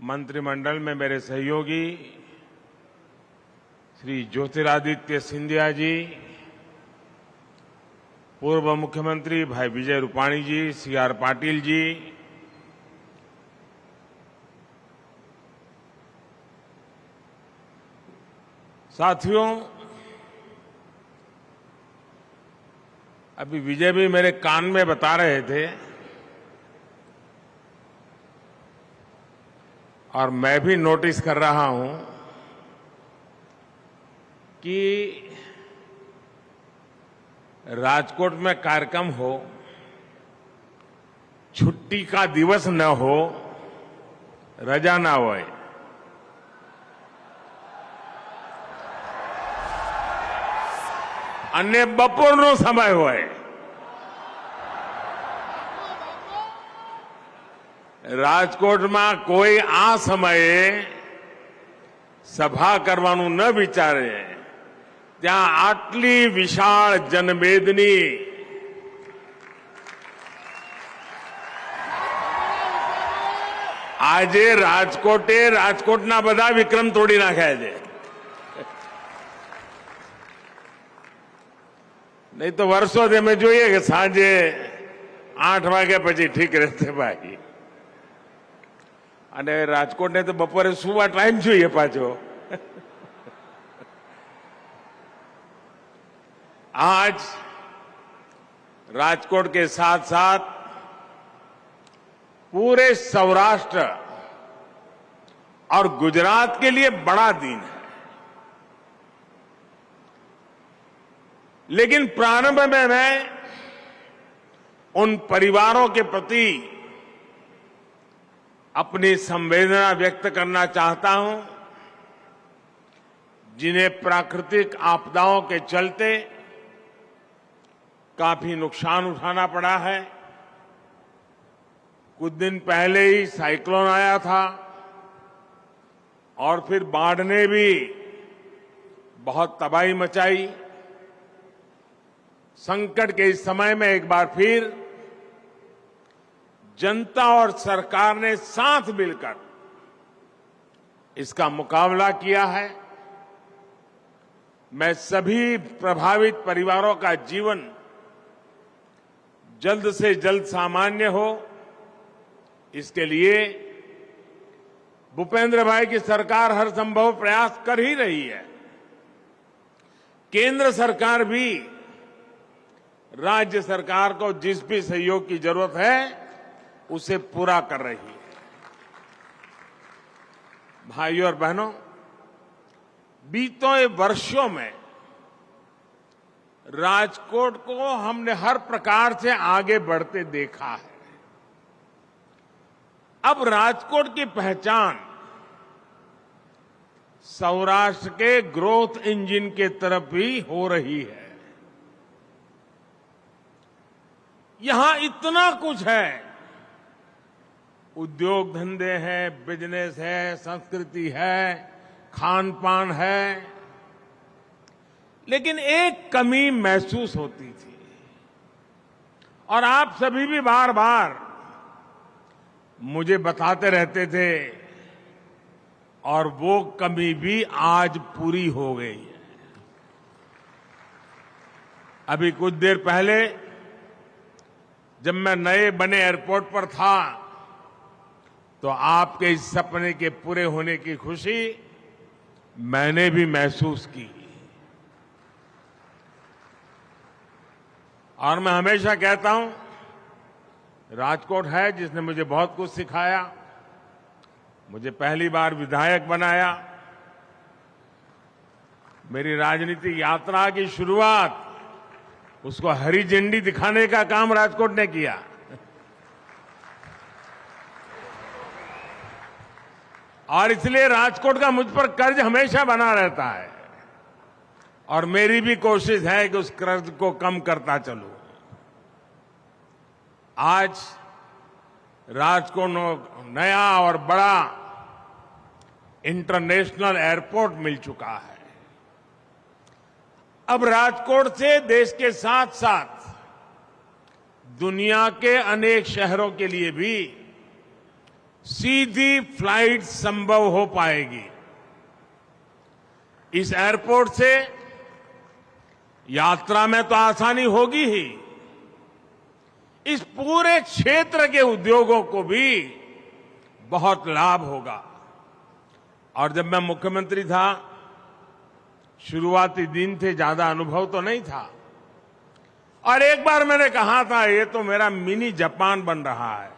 मंत्रिमंडल में मेरे सहयोगी श्री ज्योतिरादित्य सिंधिया जी, पूर्व मुख्यमंत्री भाई विजय रूपाणी जी, सीआर पाटिल जी, साथियों, अभी विजय भी मेरे कान में बता रहे थे और मैं भी नोटिस कर रहा हूं कि राजकोट में कार्यक्रम हो, छुट्टी का दिवस न हो, रजा ना हो, अन्य बपोरनो समय होय, રાજકોટમાં કોઈ આ સમયે સભા કરવાનું ન વિચારે, ત્યાં આટલી વિશાળ જનમેદની આજે રાજકોટના બધા વિક્રમ તોડી નાખ્યા છે. નહીં તો વર્ષોથી અમે જોઈએ કે સાંજે 8 વાગ્યા પછી ઠીક રહેશે ભાઈ, અને રાજકોટને તો બપોરે સુવા ટાઈમ જોઈએ પાછો. आज राजकोट के साथ साथ पूरे सौराष्ट्र और गुजरात के लिए बड़ा दिन है. लेकिन प्रारंभ में मैं उन परिवारों के प्रति अपनी संवेदना व्यक्त करना चाहता हूं जिन्हें प्राकृतिक आपदाओं के चलते काफी नुकसान उठाना पड़ा है. कुछ दिन पहले ही साइक्लोन आया था और फिर बाढ़ ने भी बहुत तबाही मचाई. संकट के इस समय में एक बार फिर जनता और सरकार ने साथ मिलकर इसका मुकाबला किया है. मैं सभी प्रभावित परिवारों का जीवन जल्द से जल्द सामान्य हो, इसके लिए भूपेंद्र भाई की सरकार हर संभव प्रयास कर ही रही है. केंद्र सरकार भी राज्य सरकार को जिस भी सहयोग की जरूरत है उसे पूरा कर रही है. भाइयों और बहनों, बीते वर्षों में राजकोट को हमने हर प्रकार से आगे बढ़ते देखा है. अब राजकोट की पहचान सौराष्ट्र के ग्रोथ इंजन के तरफ भी हो रही है. यहां इतना कुछ है, उद्योग धंधे हैं, बिजनेस है, संस्कृति है, खान पान है, लेकिन एक कमी महसूस होती थी और आप सभी भी बार बार मुझे बताते रहते थे और वो कमी भी आज पूरी हो गई है. अभी कुछ देर पहले जब मैं नए बने एयरपोर्ट पर था तो आपके इस सपने के पूरे होने की खुशी मैंने भी महसूस की. और मैं हमेशा कहता हूं, राजकोट है जिसने मुझे बहुत कुछ सिखाया. मुझे पहली बार विधायक बनाया. मेरी राजनीतिक यात्रा की शुरुआत उसको हरी झंडी दिखाने का काम राजकोट ने किया. और इसलिए राजकोट का मुझ पर कर्ज हमेशा बना रहता है और मेरी भी कोशिश है कि उस कर्ज को कम करता चलूं. आज राजकोट नया और बड़ा इंटरनेशनल एयरपोर्ट मिल चुका है. अब राजकोट से देश के साथ साथ दुनिया के अनेक शहरों के लिए भी सीधी फ्लाइट संभव हो पाएगी। इस एयरपोर्ट से यात्रा में तो आसानी होगी ही, इस पूरे क्षेत्र के उद्योगों को भी बहुत लाभ होगा। और जब मैं मुख्यमंत्री था, शुरुआती दिन थे, ज्यादा अनुभव तो नहीं था, और एक बार मैंने कहा था ये तो मेरा मिनी जापान बन रहा है।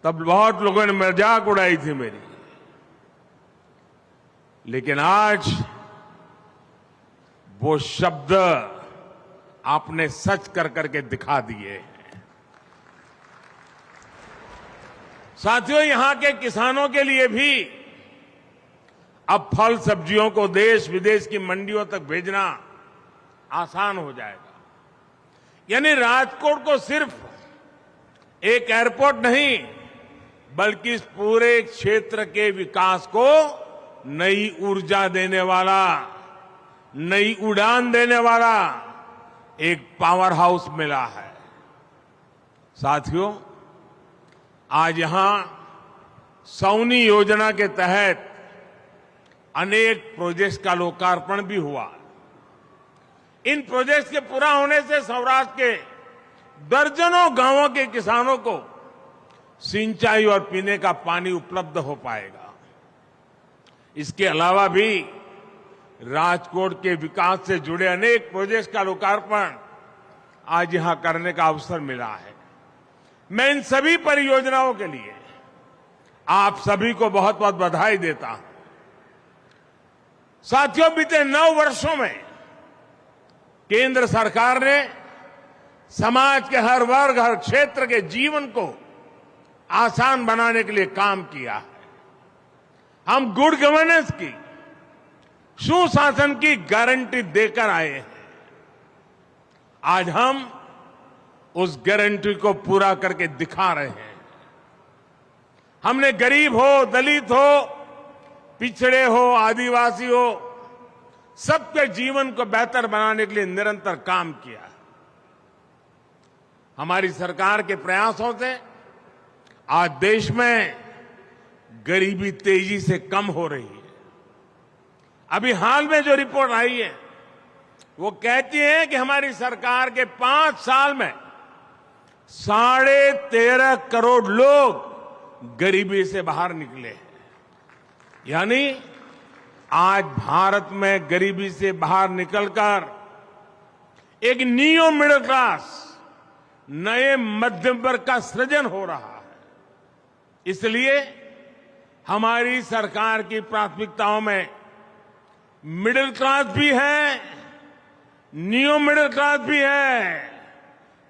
तब बहुत लोगों ने मजाक उड़ाई थी मेरी, लेकिन आज वो शब्द आपने सच कर करके दिखा दिए हैं। साथियों, यहां के किसानों के लिए भी अब फल सब्जियों को देश विदेश की मंडियों तक भेजना आसान हो जाएगा। यानी राजकोट को सिर्फ एक एयरपोर्ट नहीं, बल्कि इस पूरे क्षेत्र के विकास को नई ऊर्जा देने वाला, नई उड़ान देने वाला एक पावर हाउस मिला है। साथियों, आज यहां सौनी योजना के तहत अनेक प्रोजेक्ट्स का लोकार्पण भी हुआ। इन प्रोजेक्ट्स के पूरा होने से सौराष्ट्र के दर्जनों गांवों के किसानों को सिंचाई और पीने का पानी उपलब्ध हो पाएगा। इसके अलावा भी राजकोट के विकास से जुड़े अनेक प्रोजेक्ट्स का लोकार्पण आज यहां करने का अवसर मिला है। मैं इन सभी परियोजनाओं के लिए आप सभी को बहुत बहुत बधाई देता हूं। साथियों, बीते 9 वर्षों में केंद्र सरकार ने समाज के हर वर्ग, हर क्षेत्र के जीवन को आसान बनाने के लिए काम किया है। हम गुड गवर्नेंस की, सुशासन की गारंटी देकर आए हैं। आज हम उस गारंटी को पूरा करके दिखा रहे हैं। हमने गरीब हो, दलित हो, पिछड़े हो, आदिवासी हो, सबके जीवन को बेहतर बनाने के लिए निरंतर काम किया है। हमारी सरकार के प्रयासों से आज देश में गरीबी तेजी से कम हो रही है। अभी हाल में जो रिपोर्ट आई है वो कहती है कि हमारी सरकार के 5 साल में 13.5 करोड़ लोग गरीबी से बाहर निकले हैं। यानी आज भारत में गरीबी से बाहर निकलकर एक नियो मिडिल क्लास, नए मध्यम वर्ग का सृजन हो रहा है। इसलिए हमारी सरकार की प्राथमिकताओं में मिडिल क्लास भी है, नियो मिडिल क्लास भी है,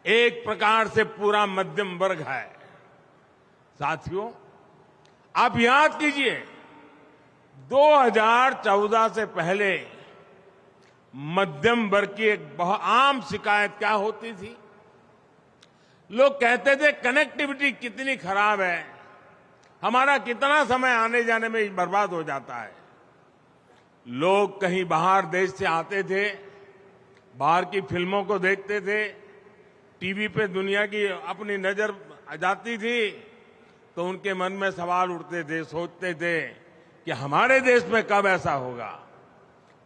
एक प्रकार से पूरा मध्यम वर्ग है। साथियों, आप याद कीजिए 2014 से पहले मध्यम वर्ग की एक बहुत आम शिकायत क्या होती थी? लोग कहते थे कनेक्टिविटी कितनी खराब है, हमारा कितना समय आने जाने में बर्बाद हो जाता है। लोग कहीं बाहर देश से आते थे, बाहर की फिल्मों को देखते थे, टीवी पे दुनिया की अपनी नजर जाती थी, तो उनके मन में सवाल उठते थे, सोचते थे कि हमारे देश में कब ऐसा होगा,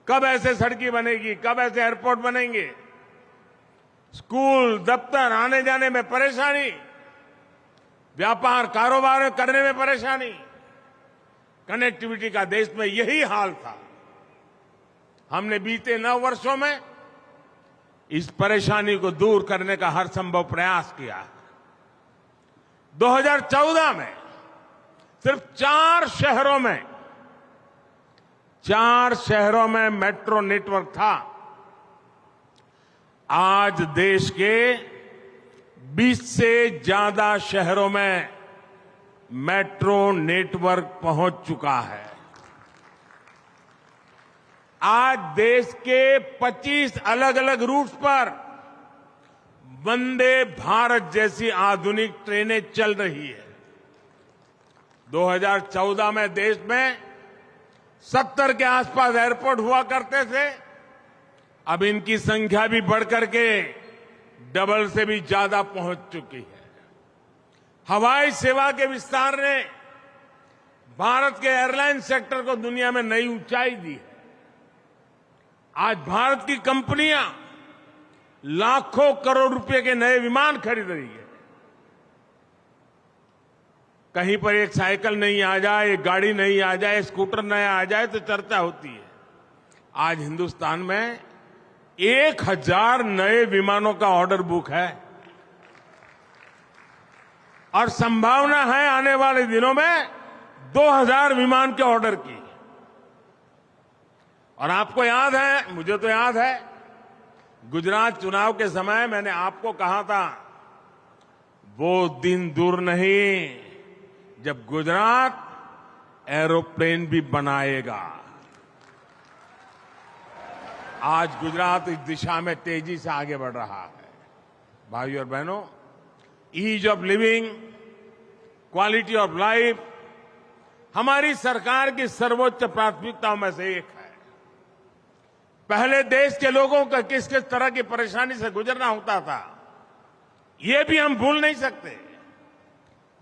कब ऐसे सड़कें बनेगी, कब ऐसे एयरपोर्ट बनेंगे। स्कूल, दफ्तर आने जाने में परेशानी, व्यापार कारोबार करने में परेशानी, कनेक्टिविटी का देश में यही हाल था। हमने बीते 9 वर्षों में इस परेशानी को दूर करने का हर संभव प्रयास किया। 2014 में सिर्फ 4 शहरों में मेट्रो नेटवर्क था। आज देश के 20 से ज्यादा शहरों में मेट्रो नेटवर्क पहुंच चुका है। आज देश के 25 अलग अलग रूट्स पर वंदे भारत जैसी आधुनिक ट्रेनें चल रही है। 2014 में देश में 70 के आसपास एयरपोर्ट हुआ करते थे, अब इनकी संख्या भी बढ़कर के डबल से भी ज्यादा पहुंच चुकी है। हवाई सेवा के विस्तार ने भारत के एयरलाइन सेक्टर को दुनिया में नई ऊंचाई दी है। आज भारत की कंपनियां लाखों करोड़ रुपए के नए विमान खरीद रही है। कहीं पर एक साइकिल नहीं आ जाए, एक गाड़ी नहीं आ जाए, स्कूटर नया आ जाए तो चर्चा होती है। आज हिंदुस्तान में 1000 नए विमानों का ऑर्डर बुक है और संभावना है आने वाले दिनों में 2000 विमान के ऑर्डर की। और आपको याद है, मुझे तो याद है, गुजरात चुनाव के समय मैंने आपको कहा था वो दिन दूर नहीं जब गुजरात एरोप्लेन भी बनाएगा। आज गुजरात इस दिशा में तेजी से आगे बढ़ रहा है। भाइयों और बहनों, ease of living, quality of life हमारी सरकार की सर्वोच्च प्राथमिकताओं में से एक है। पहले देश के लोगों का किस किस तरह की परेशानी से गुजरना होता था, ये भी हम भूल नहीं सकते।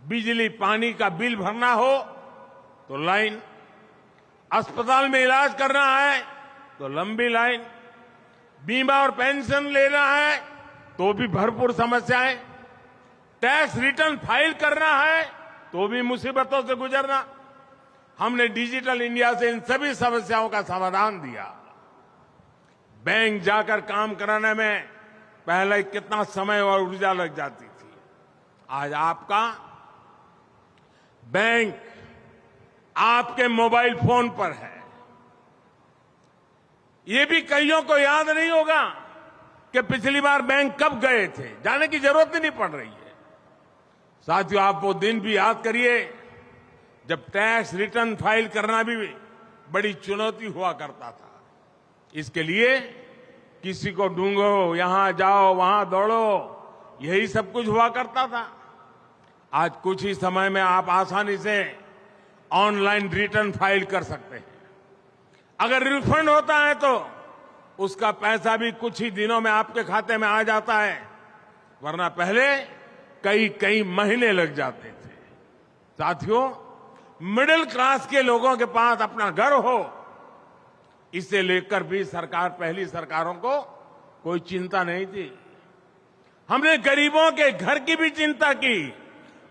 बिजली पानी का बिल भरना हो तो लाइन, अस्पताल में इलाज करना है तो लंबी लाइन, बीमा और पेंशन लेना है तो भी भरपूर समस्याएं, टैक्स रिटर्न फाइल करना है तो भी मुसीबतों से गुजरना। हमने डिजिटल इंडिया से इन सभी समस्याओं का समाधान दिया। बैंक जाकर काम कराने में पहले कितना समय और ऊर्जा लग जाती थी, आज आपका बैंक आपके मोबाइल फोन पर है। ये भी कईयों को याद नहीं होगा कि पिछली बार बैंक कब गए थे, जाने की जरूरत ही नहीं पड़ रही है। साथियों, आप वो दिन भी याद करिए जब टैक्स रिटर्न फाइल करना भी बड़ी चुनौती हुआ करता था। इसके लिए किसी को ढूंढो, यहां जाओ वहां दौड़ो, यही सब कुछ हुआ करता था। आज कुछ ही समय में आप आसानी से ऑनलाइन रिटर्न फाइल कर सकते हैं। अगर रिफंड होता है तो उसका पैसा भी कुछ ही दिनों में आपके खाते में आ जाता है, वरना पहले कई कई महीने लग जाते थे। साथियों, मिडिल क्लास के लोगों के पास अपना घर हो, इसे लेकर भी पहली सरकारों को कोई चिंता नहीं थी। हमने गरीबों के घर की भी चिंता की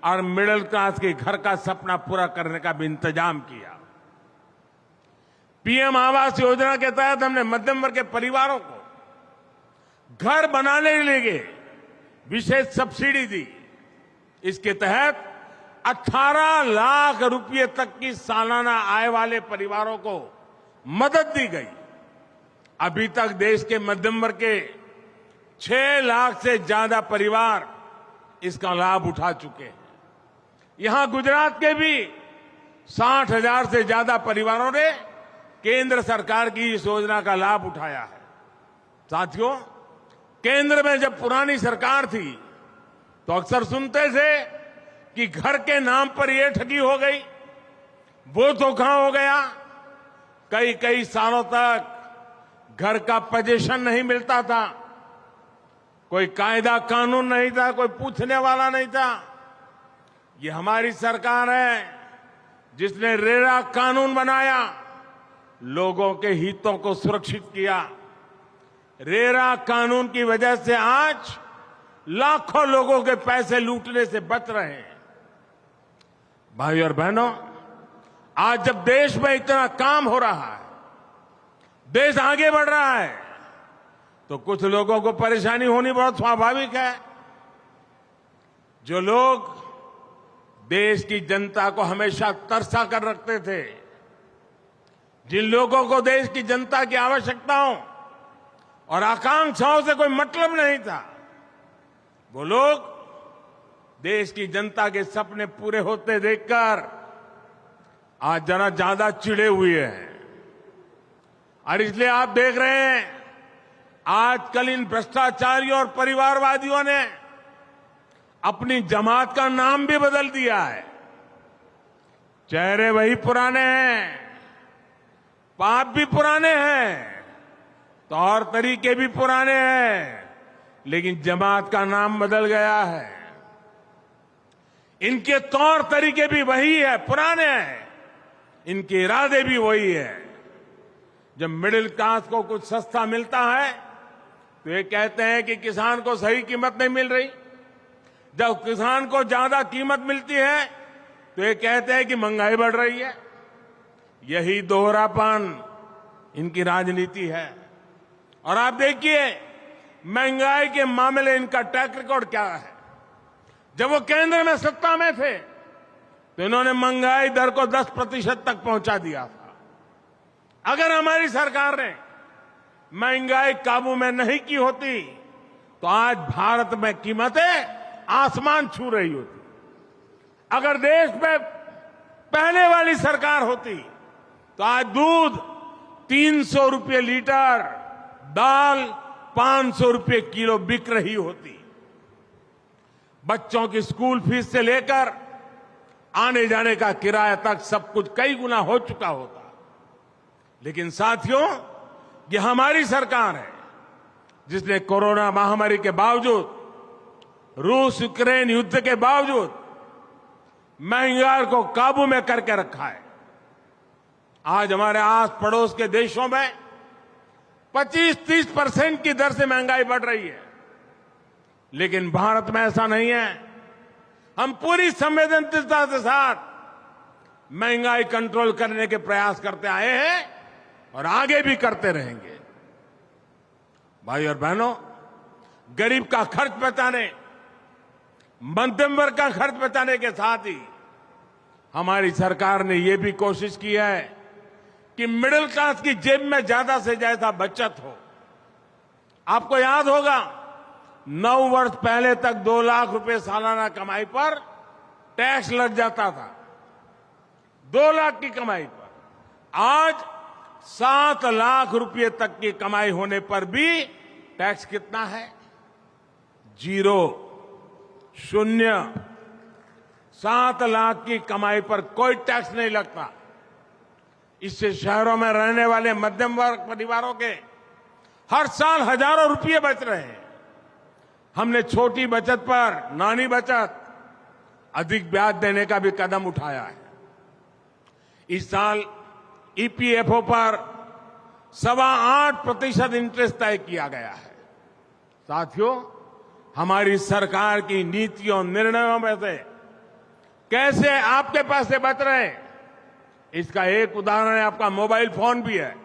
और मिडिल क्लास के घर का सपना पूरा करने का भी इंतजाम किया। पीएम आवास योजना के तहत हमने मध्यम वर्ग के परिवारों को घर बनाने के लिए विशेष सब्सिडी दी। इसके तहत 18 लाख रुपए तक की सालाना आय वाले परिवारों को मदद दी गई। अभी तक देश के मध्यम वर्ग के 6 लाख से ज्यादा परिवार इसका लाभ उठा चुके हैं। यहां गुजरात के भी 60,000 से ज्यादा परिवारों ने केंद्र सरकार की इस योजना का लाभ उठाया है। साथियों, केंद्र में जब पुरानी सरकार थी तो अक्सर सुनते थे कि घर के नाम पर यह ठगी हो गई, वो धोखा हो गया। कई कई सालों तक घर का पोजीशन नहीं मिलता था, कोई कायदा कानून नहीं था, कोई पूछने वाला नहीं था। ये हमारी सरकार है जिसने रेरा कानून बनाया, लोगों के हितों को सुरक्षित किया। रेरा कानून की वजह से आज लाखों लोगों के पैसे लूटने से बच रहे हैं। भाइयों और बहनों, आज जब देश में इतना काम हो रहा है, देश आगे बढ़ रहा है, तो कुछ लोगों को परेशानी होनी बहुत स्वाभाविक है। जो लोग देश की जनता को हमेशा तरसा कर रखते थे, जिन लोगों को देश की जनता की आवश्यकताओं और आकांक्षाओं से कोई मतलब नहीं था, वो लोग देश की जनता के सपने पूरे होते देखकर आज जरा ज्यादा चिढ़े हुए हैं। और इसलिए आप देख रहे हैं आजकल इन भ्रष्टाचारियों और परिवारवादियों ने अपनी जमात का नाम भी बदल दिया है। चेहरे वही पुराने हैं, पाप भी पुराने हैं, तौर तरीके भी पुराने हैं, लेकिन जमात का नाम बदल गया है। इनके तौर तरीके भी वही है, पुराने हैं। इनके इरादे भी वही है। जब मिडिल क्लास को कुछ सस्ता मिलता है तो ये कहते हैं कि किसान को सही कीमत नहीं मिल रही। जब किसान को ज्यादा कीमत मिलती है तो ये कहते हैं कि महंगाई बढ़ रही है। यही दोहरापन इनकी राजनीति है। और आप देखिए महंगाई के मामले इनका ट्रैक रिकॉर्ड क्या है। जब वो केंद्र में सत्ता में थे तो इन्होंने महंगाई दर को 10% तक पहुंचा दिया था। अगर हमारी सरकार ने महंगाई काबू में नहीं की होती तो आज भारत में कीमतें आसमान छू रही होती। अगर देश में पहले वाली सरकार होती तो आज दूध 300 रुपये लीटर, दाल 500 रुपये किलो बिक रही होती। बच्चों की स्कूल फीस से लेकर आने जाने का किराया तक सब कुछ कई गुना हो चुका होता। लेकिन साथियों, ये हमारी सरकार है जिसने कोरोना महामारी के बावजूद, रूस यूक्रेन युद्ध के बावजूद महंगाई को काबू में करके रखा है। आज हमारे आस पड़ोस के देशों में 25-30% की दर से महंगाई बढ़ रही है, लेकिन भारत में ऐसा नहीं है। हम पूरी संवेदनशीलता के साथ महंगाई कंट्रोल करने के प्रयास करते आए हैं और आगे भी करते रहेंगे। भाई और बहनों, गरीब का खर्च बचाने, मध्यम वर्ग का खर्च बचाने के साथ ही हमारी सरकार ने यह भी कोशिश की है कि मिडिल क्लास की जेब में ज्यादा से ज्यादा बचत हो। आपको याद होगा 9 वर्ष पहले तक 2 लाख रुपए सालाना कमाई पर टैक्स लग जाता था। 2 लाख की कमाई पर आज 7 लाख रुपए तक की कमाई होने पर भी टैक्स कितना है? 0, 0। 7 लाख की कमाई पर कोई टैक्स नहीं लगता। इससे शहरों में रहने वाले मध्यम वर्ग परिवारों के हर साल हजारों रुपये बच रहे हैं। हमने छोटी बचत पर, नानी बचत, अधिक ब्याज देने का भी कदम उठाया है। इस साल ईपीएफओ पर 8.25% इंटरेस्ट तय किया गया है। साथियों, हमारी सरकार की नीतियों, निर्णयों में से कैसे आपके पैसे बच रहे हैं, इसका एक उदाहरण आपका मोबाइल फोन भी है।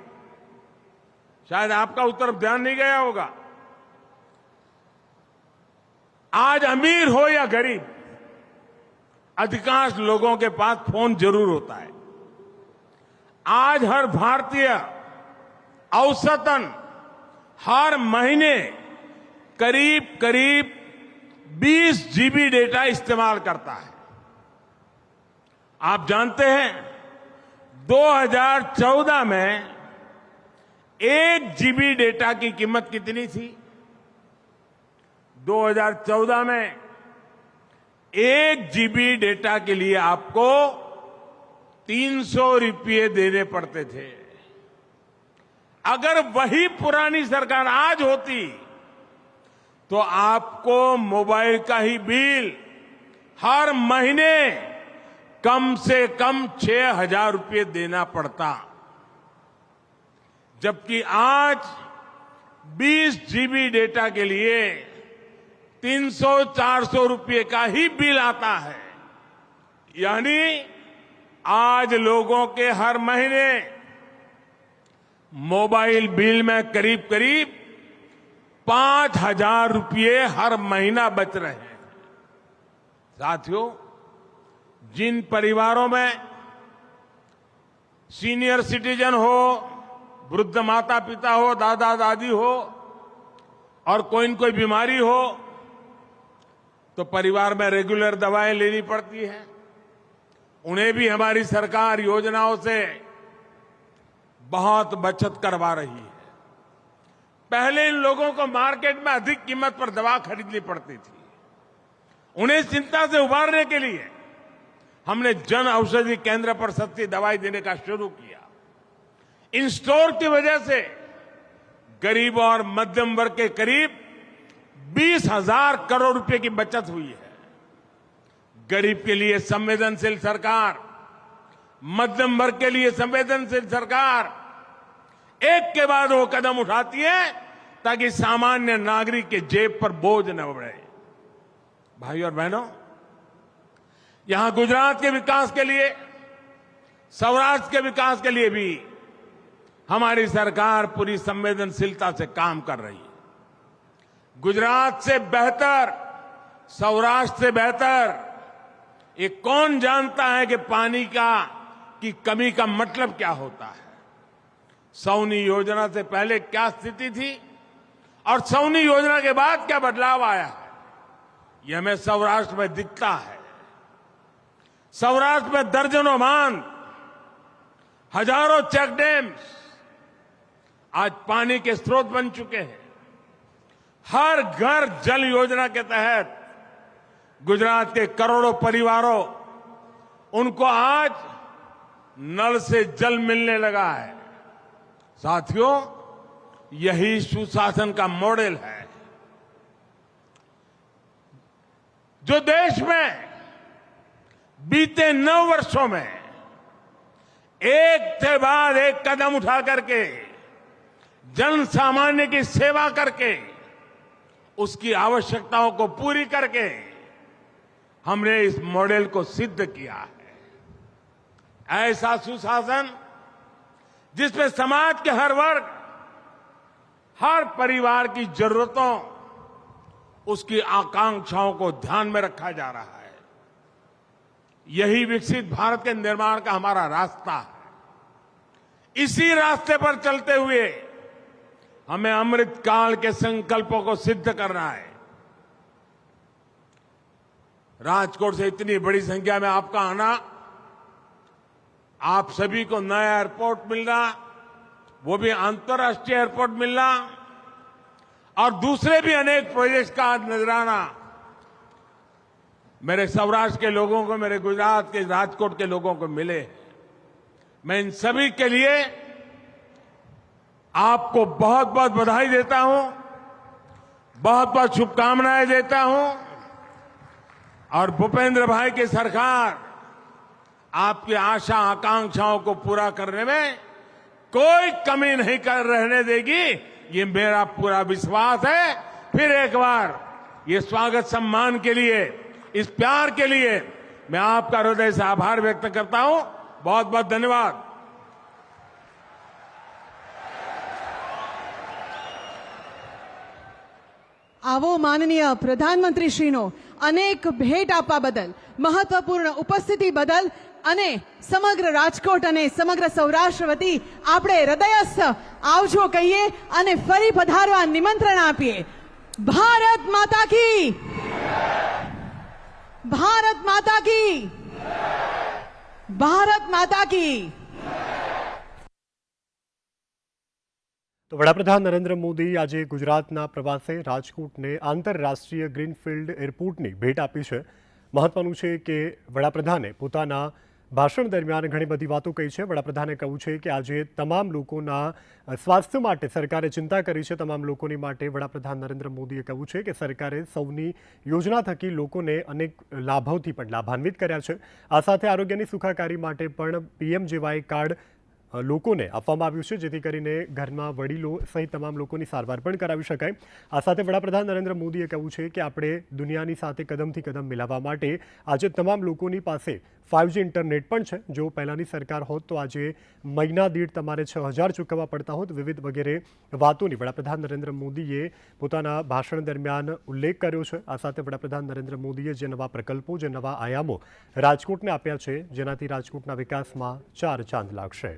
शायद आपका उस तरफ ध्यान नहीं गया होगा। आज अमीर हो या गरीब, अधिकांश लोगों के पास फोन जरूर होता है। आज हर भारतीय औसतन हर महीने करीब करीब 20 जीबी डेटा इस्तेमाल करता है। आप जानते हैं 2014 में 1 जीबी डेटा की कीमत कितनी थी? 2014 में 1 जीबी डेटा के लिए आपको 300 रुपये देने पड़ते थे। अगर वही पुरानी सरकार आज होती तो आपको मोबाइल का ही बिल हर महीने कम से कम 6,000 रुपये देना पड़ता। जबकि आज 20 जीबी डेटा के लिए 300-400 रुपये का ही बिल आता है। यानी आज लोगों के हर महीने मोबाइल बिल में करीब करीब 5,000 रुपये हर महीना बच रहे हैं। साथियों, जिन परिवारों में सीनियर सिटीजन हो, वृद्ध माता पिता हो, दादा दादी हो और कोई न कोई बीमारी हो तो परिवार में रेगुलर दवाएं लेनी पड़ती है। उन्हें भी हमारी सरकार योजनाओं से बहुत बचत करवा रही है। पहले इन लोगों को मार्केट में अधिक कीमत पर दवा खरीदनी पड़ती थी। उन्हें चिंता से उबारने के लिए हमने जन औषधि केंद्र पर सस्ती दवाई देने का शुरू किया। इन स्टोर की वजह से गरीब और मध्यम वर्ग के करीब 20,000 करोड़ रुपए की बचत हुई है। गरीब के लिए संवेदनशील सरकार, मध्यम वर्ग के लिए संवेदनशील सरकार एक के बाद वो कदम उठाती है ताकि सामान्य नागरिक के जेब पर बोझ न बढ़े। भाई और बहनों, यहां गुजरात के विकास के लिए, सौराष्ट्र के विकास के लिए भी हमारी सरकार पूरी संवेदनशीलता से काम कर रही है। गुजरात से बेहतर, सौराष्ट्र से बेहतर ये कौन जानता है कि पानी की कमी का मतलब क्या होता है। सौनी योजना से पहले क्या स्थिति थी और सौनी योजना के बाद क्या बदलाव आया है, यह हमें सौराष्ट्र में दिखता है। सौराष्ट्र में दर्जनों बांध, हजारों चेक डैम्स आज पानी के स्रोत बन चुके हैं। हर घर जल योजना के तहत गुजरात के करोड़ों परिवारों, उनको आज नल से जल मिलने लगा है। साथियों, यही सुशासन का मॉडल है जो देश में बीते 9 वर्षों में एक के बाद एक कदम उठा करके, जन सामान्य की सेवा करके, उसकी आवश्यकताओं को पूरी करके हमने इस मॉडल को सिद्ध किया है। ऐसा सुशासन जिसमें समाज के हर वर्ग, हर परिवार की जरूरतों, उसकी आकांक्षाओं को ध्यान में रखा जा रहा है। यही विकसित भारत के निर्माण का हमारा रास्ता है। इसी रास्ते पर चलते हुए हमें अमृत काल के संकल्पों को सिद्ध करना है। राजकोट से इतनी बड़ी संख्या में आपका आना, आप सभी को नया एयरपोर्ट मिलना, वो भी अंतर्राष्ट्रीय एयरपोर्ट मिलना, और दूसरे भी अनेक प्रोजेक्ट का नजराना मेरे सौराष्ट्र के लोगों को, मेरे गुजरात के राजकोट के लोगों को मिले। मैं इन सभी के लिए आपको बहुत बहुत बधाई देता हूं, बहुत बहुत शुभकामनाएं देता हूं। और भूपेंद्र भाई की सरकार आपकी आशा आकांक्षाओं को पूरा करने में कोई कमी नहीं कर रहने देगी, ये मेरा पूरा विश्वास है। फिर एक बार ये स्वागत सम्मान के लिए, इस प्यार के लिए मैं आपका हृदय से आभार व्यक्त करता हूं। बहुत बहुत धन्यवाद। આવો માનનીય પ્રધાનમંત્રીશ્રીનો અનેક ભેટ આપવા બદલ, મહત્વપૂર્ણ ઉપસ્થિતિ બદલ અને સમગ્ર રાજકોટ અને સમગ્ર સૌરાષ્ટ્ર વતી આપણે હૃદયસ્થ આવજો કહીએ અને ફરી પધારવા નિમંત્રણ આપીએ। ભારત માતા કી, ભારત માતા કી, ભારત માતા की। તો વડાપ્રધાન નરેન્દ્ર મોદી આજે ગુજરાતના પ્રવાસે રાજકોટને આંતરરાષ્ટ્રીય ગ્રીનફિલ્ડ એરપોર્ટની ભેટ આપી છે। મહત્વનું છે કે વડાપ્રધાને પોતાના ભાષણ દરમિયાન ઘણી બધી વાતો કહી છે। વડાપ્રધાને કહ્યું છે કે આજે તમામ લોકોના સ્વાસ્થ્ય માટે સરકારે ચિંતા કરી છે। તમામ લોકોની માટે વડાપ્રધાન નરેન્દ્ર મોદીએ કહ્યું છે કે સરકારે સૌની યોજના થકી લોકોને અનેક લાભોથી પણ લાભાન્વિત કર્યા છે। આ સાથે આરોગ્યની સુખાકારી માટે પણ PMJY કાર્ડ લોકોને આપવામાં આવ્યું છે, જેથી કરીને ઘરમાં વડીલો સહિત તમામ લોકોની સારવાર પણ કરાવી શકાય। આ સાથે વડાપ્રધાન નરેન્દ્ર મોદીએ કહ્યું છે કે આપણે દુનિયાની સાથે કદમથી કદમ મિલાવવા માટે આજે તમામ લોકોની પાસે 5G ઇન્ટરનેટ પણ છે। જો પહેલાંની સરકાર હોત તો આજે મહિના દીઠ તમારે 6,000 ચૂકવવા પડતા હોત। વિવિધ વગેરે વાતોની વડાપ્રધાન નરેન્દ્ર મોદીએ પોતાના ભાષણ દરમિયાન ઉલ્લેખ કર્યો છે। આ સાથે વડાપ્રધાન નરેન્દ્ર મોદીએ જે નવા પ્રકલ્પો, જે નવા આયામો રાજકોટને આપ્યા છે, જેનાથી રાજકોટના વિકાસમાં 4 ચાંદ લાગશે।